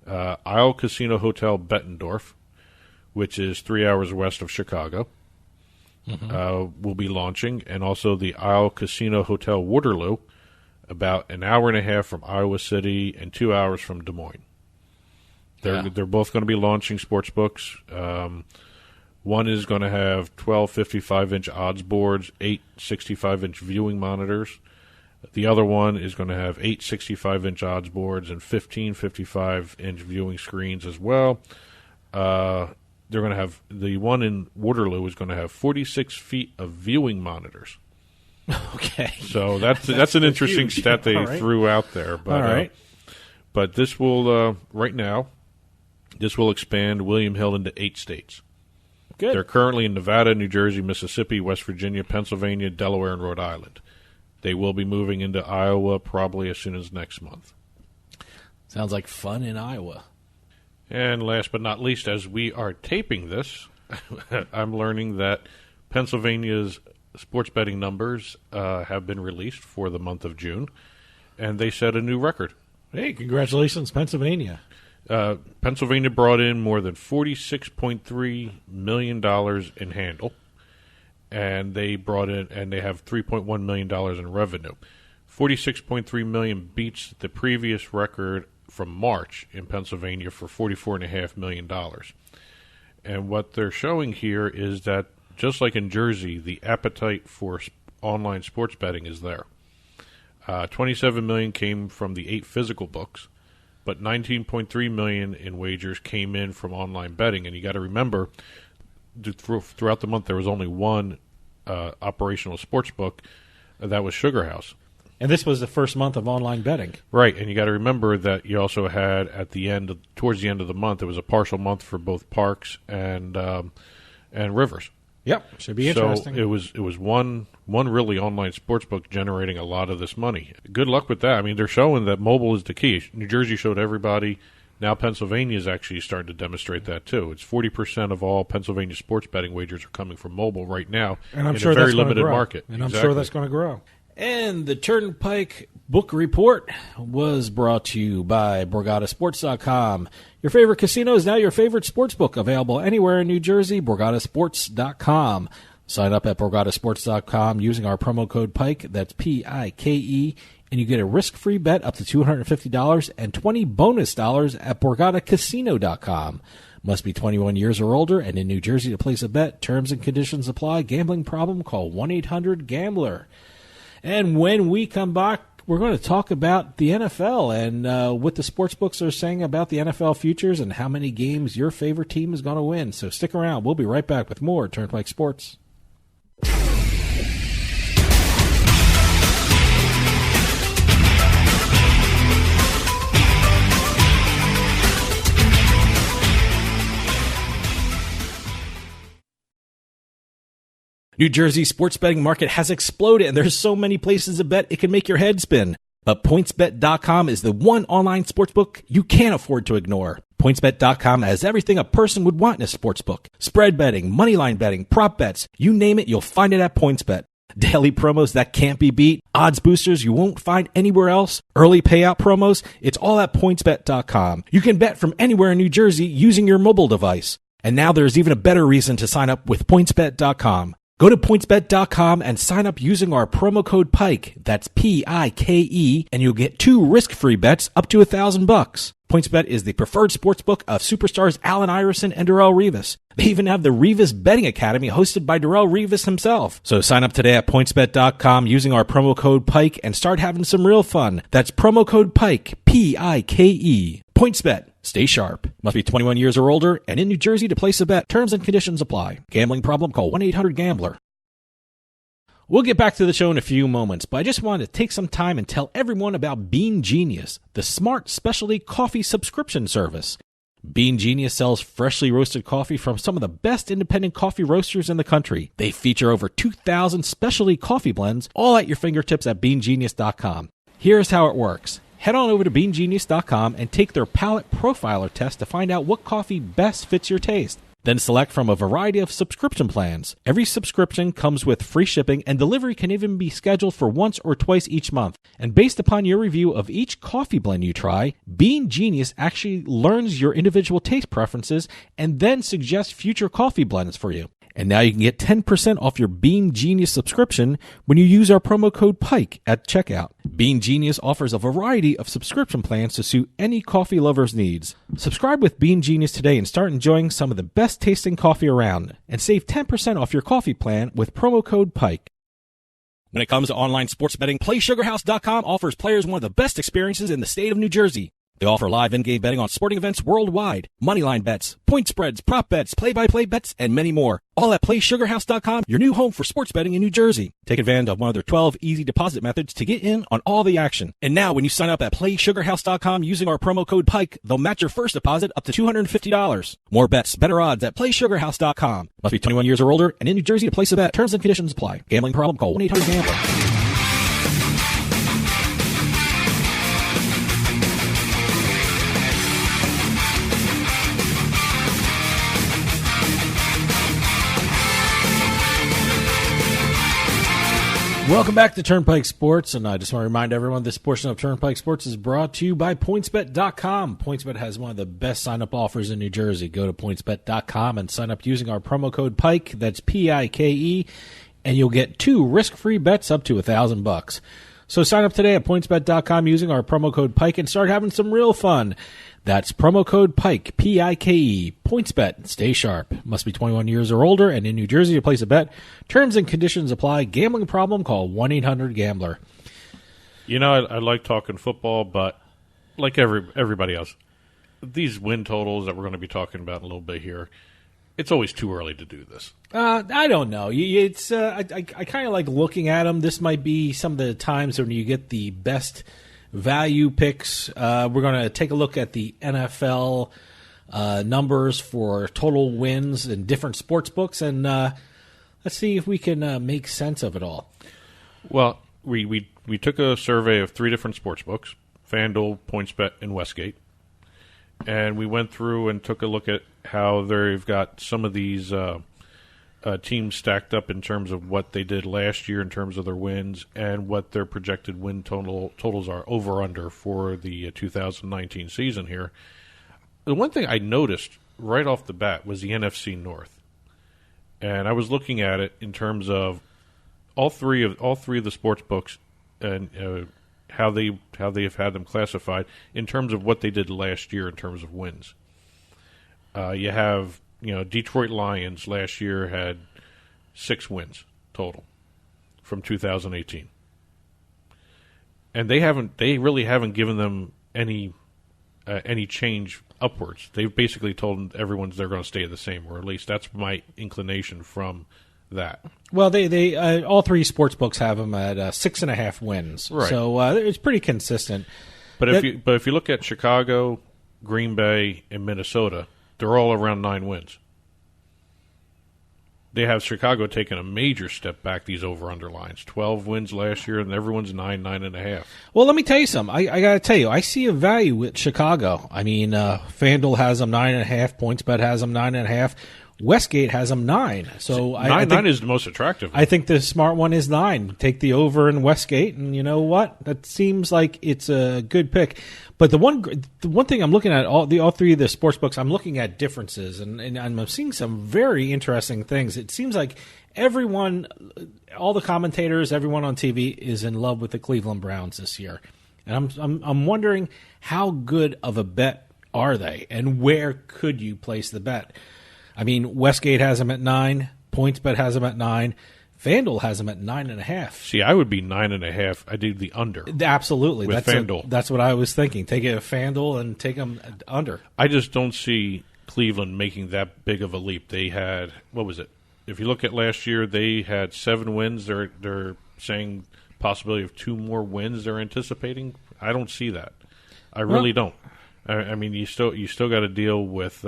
Isle Casino Hotel Bettendorf, which is 3 hours west of Chicago, will be launching, and also the Isle Casino Hotel Waterloo, about an hour and a half from Iowa City and 2 hours from Des Moines. They're both going to be launching sports books. One is going to have 12 55-inch odds boards, 8 65-inch viewing monitors. The other one is going to have 8 65-inch odds boards and 15 55-inch viewing screens as well. They're going to have the one in Waterloo is going to have 46 feet of viewing monitors. Okay, so that's an interesting stat they threw out there. But, all right, but this will right now, this will expand William Hill into 8 states. Good. They're currently in Nevada, New Jersey, Mississippi, West Virginia, Pennsylvania, Delaware, and Rhode Island. They will be moving into Iowa probably as soon as next month. Sounds like fun in Iowa. And last but not least, as we are taping this, I'm learning that Pennsylvania's sports betting numbers have been released for the month of June, and they set a new record. Hey, congratulations, Pennsylvania. Pennsylvania brought in more than $46.3 million in handle, and they have $3.1 million in revenue. $46.3 million beats the previous record from March in Pennsylvania for $44.5 million. And what they're showing here is that, just like in Jersey, the appetite for online sports betting is there. $27 million came from the 8 physical books, but $19.3 million in wagers came in from online betting. And you got to remember, throughout the month, there was only one operational sports book, that was Sugar House. And this was the first month of online betting. Right, and you got to remember that you also had towards the end of the month, it was a partial month for both Parks and Rivers. Yep, should be interesting. So it was one really online sports book generating a lot of this money. Good luck with that. I mean, they're showing that mobile is the key. New Jersey showed everybody. Now Pennsylvania is actually starting to demonstrate that too. It's 40% of all Pennsylvania sports betting wagers are coming from mobile right now, and I'm in sure a very that's limited grow. market. And exactly. I'm sure that's going to grow. And the Turnpike Book Report was brought to you by BorgataSports.com. Your favorite casino is now your favorite sports book, available anywhere in New Jersey, BorgataSports.com. Sign up at BorgataSports.com using our promo code PIKE, that's P-I-K-E, and you get a risk-free bet up to $250 and $20 bonus at BorgataCasino.com. Must be 21 years or older and in New Jersey to place a bet. Terms and conditions apply. Gambling problem? Call 1-800-GAMBLER. And when we come back, we're going to talk about the NFL and what the sports books are saying about the NFL futures and how many games your favorite team is going to win. So stick around. We'll be right back with more Turnpike Sports. New Jersey's sports betting market has exploded, and there's so many places to bet it can make your head spin. But PointsBet.com is the one online sportsbook you can't afford to ignore. PointsBet.com has everything a person would want in a sportsbook. Spread betting, moneyline betting, prop bets, you name it, you'll find it at PointsBet. Daily promos that can't be beat, odds boosters you won't find anywhere else, early payout promos, it's all at PointsBet.com. You can bet from anywhere in New Jersey using your mobile device. And now there's even a better reason to sign up with PointsBet.com. Go to PointsBet.com and sign up using our promo code PIKE, that's P-I-K-E, and you'll get 2 risk-free bets up to $1,000. PointsBet is the preferred sportsbook of superstars Allen Iverson and Darrelle Revis. They even have the Revis Betting Academy hosted by Darrelle Revis himself. So sign up today at PointsBet.com using our promo code PIKE and start having some real fun. That's promo code PIKE, P-I-K-E. PointsBet. Stay sharp. Must be 21 years or older and in New Jersey to place a bet. Terms and conditions apply. Gambling problem? Call 1-800-GAMBLER. We'll get back to the show in a few moments, but I just wanted to take some time and tell everyone about Bean Genius, the smart specialty coffee subscription service. Bean Genius sells freshly roasted coffee from some of the best independent coffee roasters in the country. They feature over 2,000 specialty coffee blends, all at your fingertips at BeanGenius.com. Here's how it works. Head on over to BeanGenius.com and take their palate profiler test to find out what coffee best fits your taste. Then select from a variety of subscription plans. Every subscription comes with free shipping, and delivery can even be scheduled for once or twice each month. And based upon your review of each coffee blend you try, Bean Genius actually learns your individual taste preferences and then suggests future coffee blends for you. And now you can get 10% off your Bean Genius subscription when you use our promo code PIKE at checkout. Bean Genius offers a variety of subscription plans to suit any coffee lover's needs. Subscribe with Bean Genius today and start enjoying some of the best tasting coffee around. And save 10% off your coffee plan with promo code PIKE. When it comes to online sports betting, PlaySugarHouse.com offers players one of the best experiences in the state of New Jersey. They offer live in-game betting on sporting events worldwide, moneyline bets, point spreads, prop bets, play-by-play bets, and many more. All at PlaySugarHouse.com, your new home for sports betting in New Jersey. Take advantage of one of their 12 easy deposit methods to get in on all the action. And now when you sign up at PlaySugarHouse.com using our promo code PIKE, they'll match your first deposit up to $250. More bets, better odds at PlaySugarHouse.com. Must be 21 years or older and in New Jersey to place a bet. Terms and conditions apply. Gambling problem? Call 1-800-GAMBLER. Welcome back to Turnpike Sports, and I just want to remind everyone this portion of Turnpike Sports is brought to you by PointsBet.com. PointsBet has one of the best sign-up offers in New Jersey. Go to PointsBet.com and sign up using our promo code PIKE, that's P-I-K-E, and you'll get 2 risk-free bets up to $1,000. So sign up today at PointsBet.com using our promo code PIKE and start having some real fun. That's promo code PIKE, P-I-K-E. PointsBet. Stay sharp. Must be 21 years or older and in New Jersey to place a bet. Terms and conditions apply. Gambling problem? Call 1-800-GAMBLER. You know, I like talking football, but like everybody else, these win totals that we're going to be talking about in a little bit here, it's always too early to do this. I don't know. It's I kind of like looking at them. This might be some of the times when you get the best value picks. We're going to take a look at the NFL numbers for total wins in different sports books, and let's see if we can make sense of it all. Well, we took a survey of 3 different sports books, FanDuel, PointsBet, and Westgate. And we went through and took a look at how they've got some of these teams stacked up in terms of what they did last year in terms of their wins and what their projected win totals are over-under for the 2019 season here. The one thing I noticed right off the bat was the NFC North. And I was looking at it in terms of all three of the sports books and how they have had them classified in terms of what they did last year in terms of wins. You have, Detroit Lions last year had 6 wins total from 2018, and they really haven't given them any change upwards. They've basically told everyone they're going to stay the same, or at least that's my inclination from that. Well, they all 3 sports books have them at 6.5 wins, right. So it's pretty consistent. But if you look at Chicago, Green Bay, and Minnesota, they're all around 9 wins. They have Chicago taking a major step back. These over/under lines, 12 wins last year, and everyone's 9.5. Well, let me tell you something. I got to tell you, I see a value with Chicago. I mean, FanDuel has them 9.5. PointsBet has them 9.5. Westgate has them 9. So I think 9 is the most attractive. I think the smart one is 9. Take the over in Westgate, and you know what? That seems like it's a good pick. But the one thing I'm looking at, all 3 of the sports books, I'm looking at differences, and I'm seeing some very interesting things. It seems like everyone, all the commentators, everyone on TV is in love with the Cleveland Browns this year, and I'm wondering how good of a bet are they, and where could you place the bet? I mean, Westgate has them at 9. PointsBet has them at 9. FanDuel has them at 9.5. See, I would be 9.5. I do the under. Absolutely. With FanDuel. That's what I was thinking. Take it at FanDuel and take them under. I just don't see Cleveland making that big of a leap. They had, what was it? If you look at last year, they had 7 wins. They're saying possibility of 2 more wins they're anticipating. I don't see that. I really don't. I mean, you still got to deal with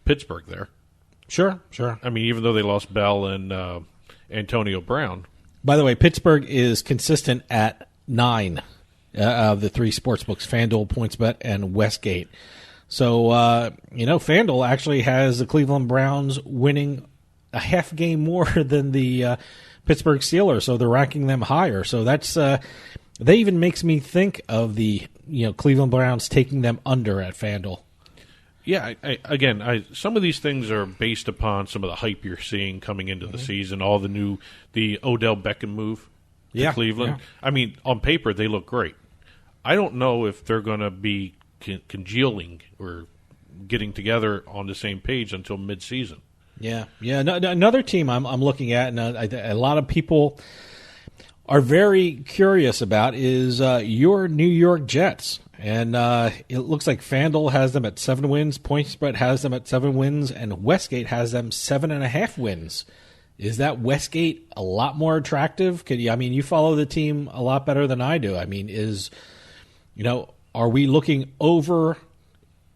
Pittsburgh there. Sure. I mean, even though they lost Bell and Antonio Brown. By the way, Pittsburgh is consistent at 9 of the 3 sports books, FanDuel, PointsBet, and Westgate. So, FanDuel actually has the Cleveland Browns winning a half game more than the Pittsburgh Steelers, so they're ranking them higher. So that's that even makes me think of the Cleveland Browns taking them under at FanDuel. Yeah, some of these things are based upon some of the hype you're seeing coming into the season, all the Odell Beckham move to Cleveland. Yeah. I mean, on paper, they look great. I don't know if they're going to be congealing or getting together on the same page until midseason. Yeah. Another team I'm looking at, and a lot of people are very curious about, is your New York Jets. And it looks like FanDuel has them at 7 wins, PointsBet has them at 7 wins, and Westgate has them 7.5 wins. Is that Westgate a lot more attractive? You follow the team a lot better than I do. I mean, are we looking over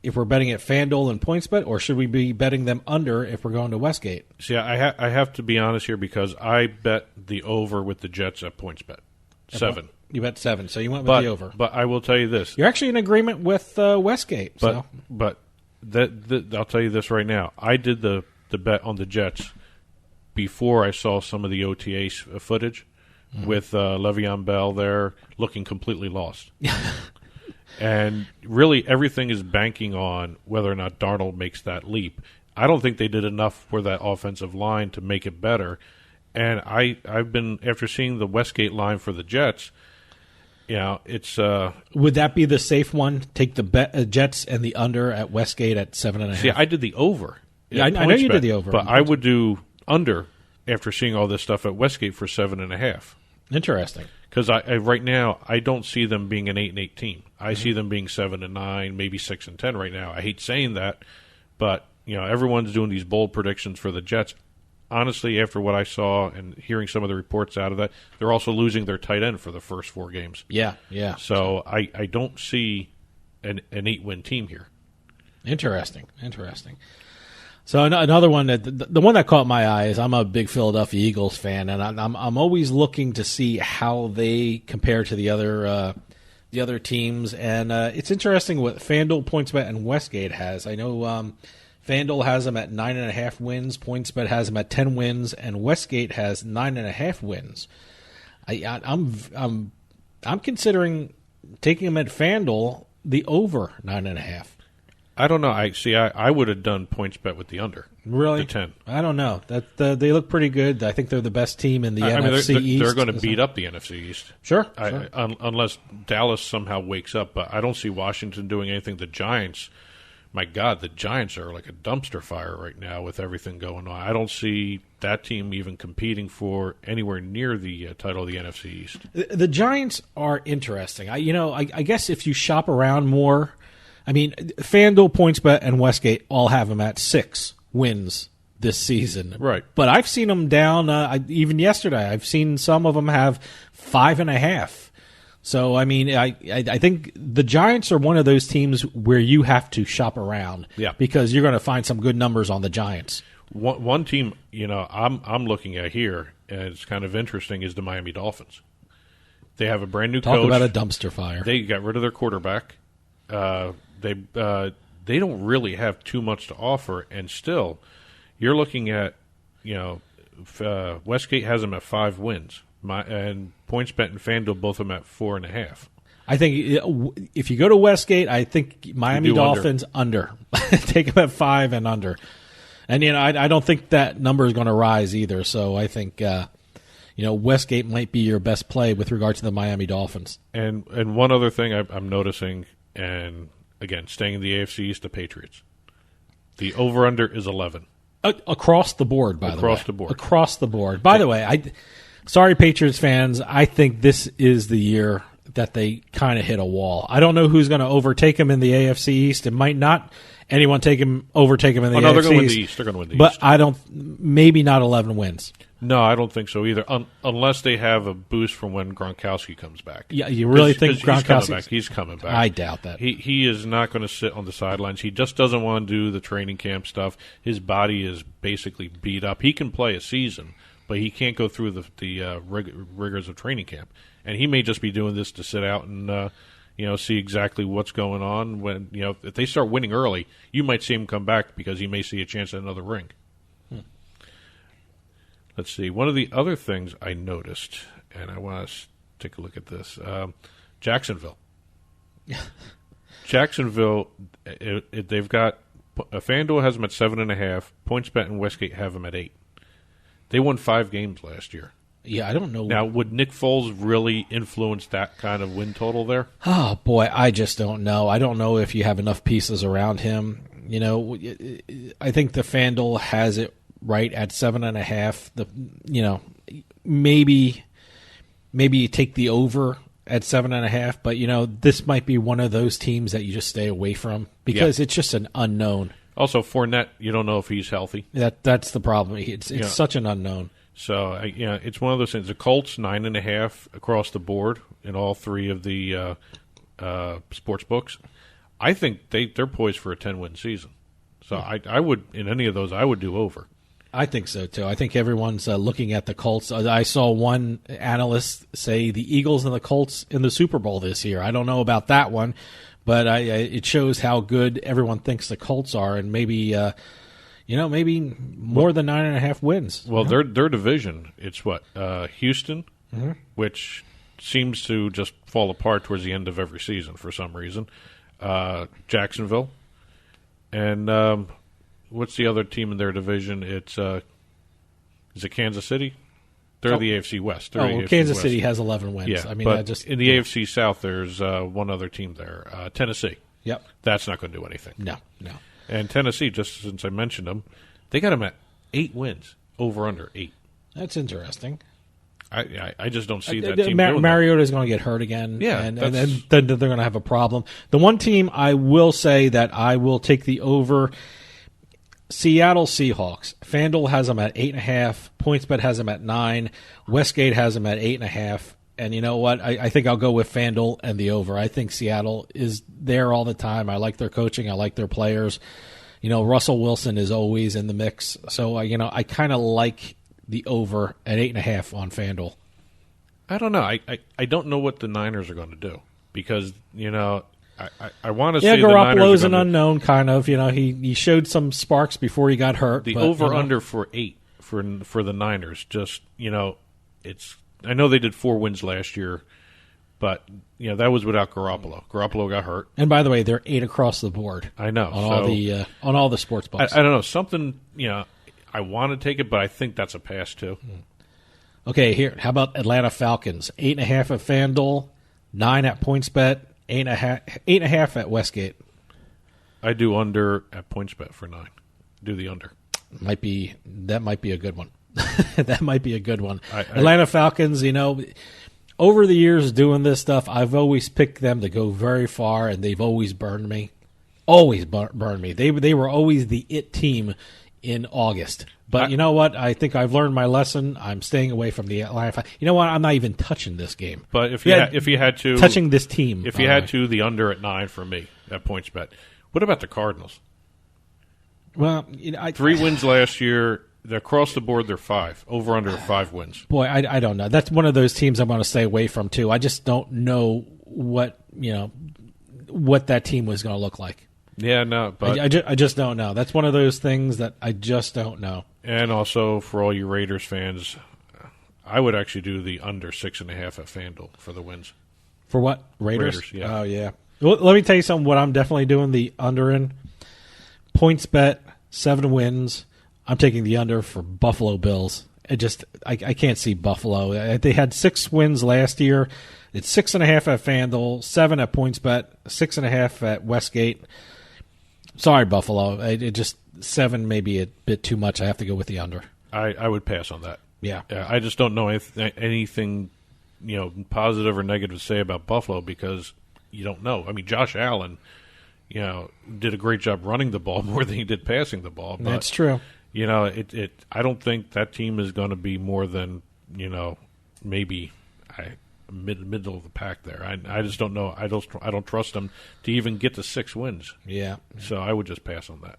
if we're betting at FanDuel and PointsBet, or should we be betting them under if we're going to Westgate? See, I have to be honest here because I bet the over with the Jets at PointsBet. 7. You bet 7, so you went with the over. But I will tell you this. You're actually in agreement with Westgate. But I'll tell you this right now. I did the bet on the Jets before I saw some of the OTA footage with Le'Veon Bell there looking completely lost. And really everything is banking on whether or not Darnold makes that leap. I don't think they did enough for that offensive line to make it better. And I've been, after seeing the Westgate line for the Jets, It's Would that be the safe one? Take the Jets and the under at Westgate at 7.5. See, I did the over. Yeah, I know you did the over, but I would do under after seeing all this stuff at Westgate for 7.5. Interesting. Because I right now I don't see them being an 8-8 team. I see them being 7-9, maybe 6-10 right now. I hate saying that, but everyone's doing these bold predictions for the Jets. Honestly, after what I saw and hearing some of the reports out of that, they're also losing their tight end for the first 4 games. Yeah. So I don't see an 8-win team here. Interesting. So another one the one that caught my eye is I'm a big Philadelphia Eagles fan, and I'm always looking to see how they compare to the other teams. And it's interesting what FanDuel, PointsBet, and Westgate has. I know FanDuel has them at 9.5 wins, PointsBet has them at 10 wins, and Westgate has 9.5 wins. I'm considering taking them at FanDuel the over 9.5. I don't know. I would have done PointsBet with the under. Really? The 10. I don't know. They look pretty good. I think they're the best team in the NFC East. They're going to beat up the NFC East. Sure. Unless Dallas somehow wakes up. But I don't see Washington doing anything. The Giants, my God, the Giants are like a dumpster fire right now with everything going on. I don't see that team even competing for anywhere near the title of the NFC East. The Giants are interesting. I guess if you shop around more, FanDuel, PointsBet, and Westgate all have them at 6 wins this season. Right. But I've seen them down, even yesterday, I've seen some of them have 5.5. So, I think the Giants are one of those teams where you have to shop around. Yeah. Because you're going to find some good numbers on the Giants. One team, I'm looking at here, and it's kind of interesting, is the Miami Dolphins. They have a brand new coach. Talk about a dumpster fire. They got rid of their quarterback. They don't really have too much to offer, and still, you're looking at, Westgate has them at 5 wins, and PointsBet and FanDuel both of them at 4.5. I think if you go to Westgate, I think Miami Dolphins under. Take them at 5 and under, and I don't think that number is going to rise either. So I think Westgate might be your best play with regard to the Miami Dolphins. And one other thing I'm noticing. And, again, staying in the AFC East, the Patriots. The over-under is 11. Across the board, by the way. Across the board. Across the board. By the way, sorry, Patriots fans, I think this is the year that they kind of hit a wall. I don't know who's going to overtake them in the AFC East. It might not anyone overtake them in the AFC East. They're going to win the East. They're going to win the East. But maybe not 11 wins. No, I don't think so either, unless they have a boost from when Gronkowski comes back. Yeah, you really think Gronkowski? He's coming back. I doubt that. He is not going to sit on the sidelines. He just doesn't want to do the training camp stuff. His body is basically beat up. He can play a season, but he can't go through the rigors of training camp. And he may just be doing this to sit out and see exactly what's going on. When if they start winning early, you might see him come back because he may see a chance at another ring. Let's see. One of the other things I noticed, and I want to take a look at this, Jacksonville. Jacksonville, they've got FanDuel has them at 7.5. PointsBet and Westgate have them at 8. They won 5 games last year. Yeah, I don't know. Now, would Nick Foles really influence that kind of win total there? Oh, boy, I just don't know. I don't know if you have enough pieces around him. I think the FanDuel has it right at 7.5. Maybe you take the over at 7.5, but this might be one of those teams that you just stay away from because it's just an unknown. Also, Fournette, you don't know if he's healthy. That's the problem. It's such an unknown. So it's one of those things. The Colts 9.5 across the board in all 3 of the sports books. I think they're poised for a 10-win season. So I would, in any of those, I would do over. I think so, too. I think everyone's looking at the Colts. I saw one analyst say the Eagles and the Colts in the Super Bowl this year. I don't know about that one, but it shows how good everyone thinks the Colts are, and maybe maybe more than 9.5 wins. Well, their division, it's what? Houston, which seems to just fall apart towards the end of every season for some reason. Jacksonville, and what's the other team in their division? It's is it Kansas City? They're the AFC West. They're AFC Kansas West. City has 11 wins. Yeah, I mean, but in the AFC South, there's one other team there, Tennessee. Yep. That's not going to do anything. No. And Tennessee, just since I mentioned them, they got them at 8 wins, over under 8. That's interesting. I just don't see that team doing Mariota's going to get hurt again. Yeah, and then they're going to have a problem. The one team I will say that I will take the over, Seattle Seahawks. FanDuel has them at 8.5. PointsBet has them at 9. Westgate has them at 8.5. And you know what? I think I'll go with FanDuel and the over. I think Seattle is there all the time. I like their coaching. I like their players. Russell Wilson is always in the mix. So, I kind of like the over at 8.5 on FanDuel. I don't know. I don't know what the Niners are going to do because, I want to say the Niners Garoppolo's an unknown kind of. He showed some sparks before he got hurt. The over-under for 8 for the Niners, just, it's. I know they did 4 wins last year, but that was without Garoppolo. Garoppolo got hurt. And by the way, they're 8 across the board. I know on all the sports books. I don't know, something. I want to take it, but I think that's a pass too. Okay, here. How about Atlanta Falcons? 8.5 at FanDuel, 9 at PointsBet, 8.5 at Westgate. I do under at PointsBet for 9. Do the under. That might be a good one. That might be a good one. Atlanta Falcons, over the years doing this stuff, I've always picked them to go very far, and they've always burned me. Always burned me. They were always the it team in August. But you know what? I think I've learned my lesson. I'm staying away from the Atlanta Falcons. You know what? I'm not even touching this game. But if you had to touching this team, if you had to, the under at 9 for me at PointsBet. What about the Cardinals? Well, 3 wins last year. They're across the board. They're 5 over under 5 wins. Boy, I don't know. That's one of those teams I'm going to stay away from too. I just don't know what that team was going to look like. Yeah, no, but I just don't know. That's one of those things that I just don't know. And also for all you Raiders fans, I would actually do the under 6.5 at FanDuel for the wins. For what? Raiders? Yeah. Oh yeah. Well, let me tell you something. What I'm definitely doing the under in PointsBet 7 wins. I'm taking the under for Buffalo Bills. I can't see Buffalo. They had 6 wins last year. It's 6.5 at FanDuel, 7 at PointsBet, 6.5 at Westgate. Sorry, Buffalo. It just 7 may be a bit too much. I have to go with the under. I would pass on that. Yeah. I just don't know anything positive or negative to say about Buffalo because you don't know. I mean, Josh Allen, did a great job running the ball more than he did passing the ball. But, that's true. I don't think that team is going to be more than, maybe middle of the pack there. I just don't know. I don't trust them to even get to 6 wins. Yeah. So I would just pass on that.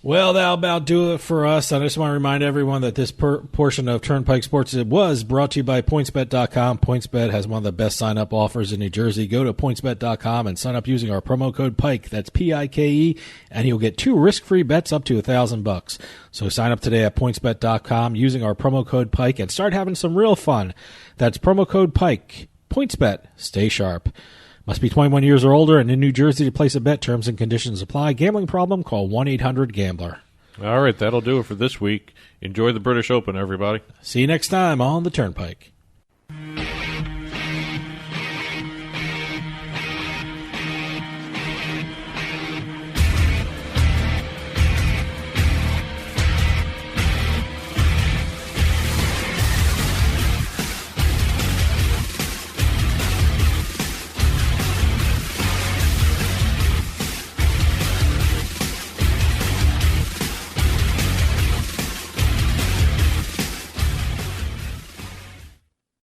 Well, that'll about do it for us. I just want to remind everyone that this portion of Turnpike Sports was brought to you by PointsBet.com. PointsBet has one of the best sign-up offers in New Jersey. Go to PointsBet.com and sign up using our promo code PIKE. That's PIKE, and you'll get 2 risk-free bets up to $1,000. So sign up today at PointsBet.com using our promo code PIKE and start having some real fun. That's promo code PIKE. PointsBet. Stay sharp. Must be 21 years or older and in New Jersey to place a bet. Terms and conditions apply. Gambling problem? Call 1-800-GAMBLER. All right, that'll do it for this week. Enjoy the British Open, everybody. See you next time on the Turnpike.